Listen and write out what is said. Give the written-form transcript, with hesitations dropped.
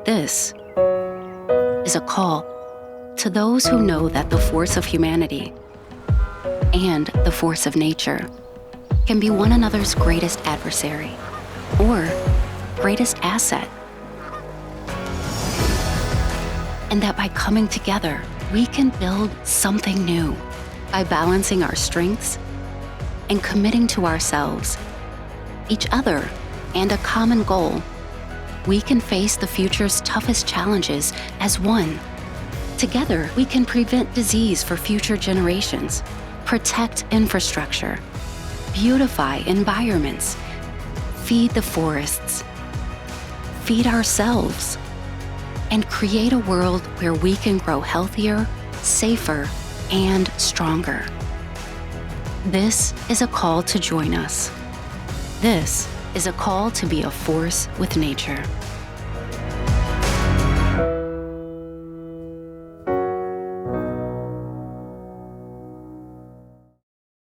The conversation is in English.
This is a call to those who know that the force of humanity and the force of nature can be one another's greatest adversary or greatest asset. And that by coming together, we can build something new by balancing our strengths and committing to ourselves, each other, and a common goal. We can face the future's toughest challenges as one. Together, we can prevent disease for future generations, protect infrastructure, beautify environments, feed the forests, feed ourselves, and create a world where we can grow healthier, safer, and stronger. This is a call to join us. This is a call to be a force with nature.